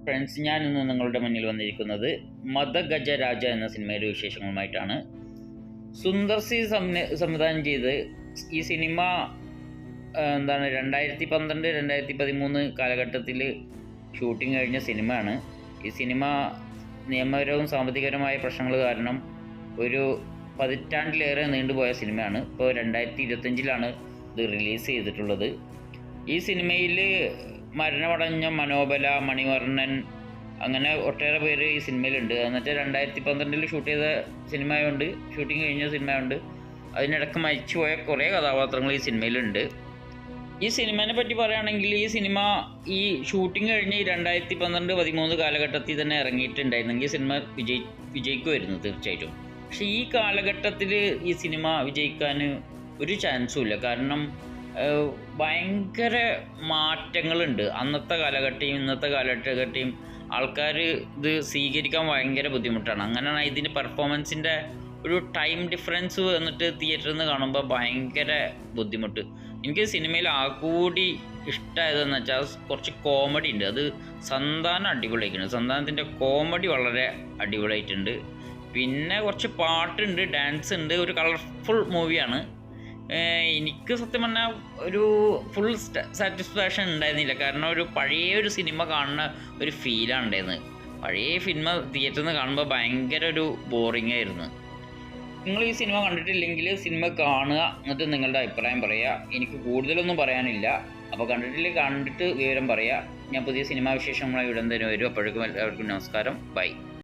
Friends, ഞാൻ ഇന്ന് നിങ്ങളുടെ മുന്നിൽ വന്നിരിക്കുന്നത് മദഗജരാജ എന്ന സിനിമയുടെ വിശേഷങ്ങളുമായിട്ടാണ്. സുന്ദർ സി സംവിധാനം ചെയ്ത് ഈ സിനിമ 2012-2013 കാലഘട്ടത്തിൽ ഷൂട്ടിംഗ് കഴിഞ്ഞ സിനിമയാണ്. ഈ സിനിമ നിയമപരവും സാമ്പത്തികപരമായ പ്രശ്നങ്ങൾ കാരണം ഒരു പതിറ്റാണ്ടിലേറെ നീണ്ടുപോയ സിനിമയാണ്. ഇപ്പോൾ 2025 ഇത് റിലീസ് ചെയ്തിട്ടുള്ളത്. ഈ സിനിമയിൽ മരണമടഞ്ഞ മനോബല, മണിവർണ്ണൻ, അങ്ങനെ ഒട്ടേറെ പേര് ഈ സിനിമയിലുണ്ട്. എന്നിട്ട് 2012 ഷൂട്ട് ചെയ്ത സിനിമയുണ്ട്, ഷൂട്ടിംഗ് കഴിഞ്ഞ സിനിമയുണ്ട്. അതിനിടയ്ക്ക് മരിച്ചുപോയ കുറേ കഥാപാത്രങ്ങൾ ഈ സിനിമയിലുണ്ട്. ഈ സിനിമയെ പറ്റി പറയുകയാണെങ്കിൽ ഈ സിനിമ ഈ ഷൂട്ടിംഗ് കഴിഞ്ഞ് 2012-13 കാലഘട്ടത്തിൽ തന്നെ ഇറങ്ങിയിട്ടുണ്ടായിരുന്നെങ്കിൽ സിനിമ വിജയിക്കുമായിരുന്നു തീർച്ചയായിട്ടും. പക്ഷേ ഈ കാലഘട്ടത്തിൽ ഈ സിനിമ വിജയിക്കാൻ ഒരു ചാൻസും ഇല്ല. കാരണം ഭയങ്കര മാറ്റങ്ങളുണ്ട്. അന്നത്തെ കാലഘട്ടയും ഇന്നത്തെ കാലഘട്ടയും ആൾക്കാർ ഇത് സ്വീകരിക്കാൻ ഭയങ്കര ബുദ്ധിമുട്ടാണ്. അങ്ങനെയാണ് ഇതിൻ്റെ പെർഫോമൻസിൻ്റെ ഒരു ടൈം ഡിഫറൻസ് വന്നിട്ട് തിയേറ്ററിൽ നിന്ന് കാണുമ്പോൾ ഭയങ്കര ബുദ്ധിമുട്ട്. എനിക്ക് സിനിമയിൽ കൂടി ഇഷ്ടമായതെന്ന് വെച്ചാൽ കുറച്ച് കോമഡി ഉണ്ട്. അത് സന്താനം അടിപൊളിയായിട്ടുണ്ട്. സന്താനത്തിൻ്റെ കോമഡി വളരെ അടിപൊളിയായിട്ടുണ്ട്. പിന്നെ കുറച്ച് പാട്ടുണ്ട്, ഡാൻസ് ഉണ്ട്. ഒരു കളർഫുൾ മൂവിയാണ്. എനിക്ക് സത്യം പറഞ്ഞാൽ ഒരു ഫുൾ സാറ്റിസ്ഫാക്ഷൻ ഉണ്ടായിരുന്നില്ല. കാരണം ഒരു പഴയ സിനിമ കാണുന്ന ഒരു ഫീലാണ് ഉണ്ടായിരുന്നത്. പഴയ സിനിമ തിയേറ്ററിൽ നിന്ന് കാണുമ്പോൾ ഭയങ്കര ഒരു ബോറിംഗ് ആയിരുന്നു. നിങ്ങൾ ഈ സിനിമ കണ്ടിട്ടില്ലെങ്കിൽ സിനിമ കാണുക, എന്നിട്ട് നിങ്ങളുടെ അഭിപ്രായം പറയുക. എനിക്ക് കൂടുതലൊന്നും പറയാനില്ല. അപ്പോൾ കണ്ടിട്ട് വിവരം പറയുക. ഞാൻ പുതിയ സിനിമാ വിശേഷങ്ങളായി ഉടൻ തന്നെ വരും. അപ്പോഴേക്കും എല്ലാവർക്കും നമസ്കാരം, ബൈ.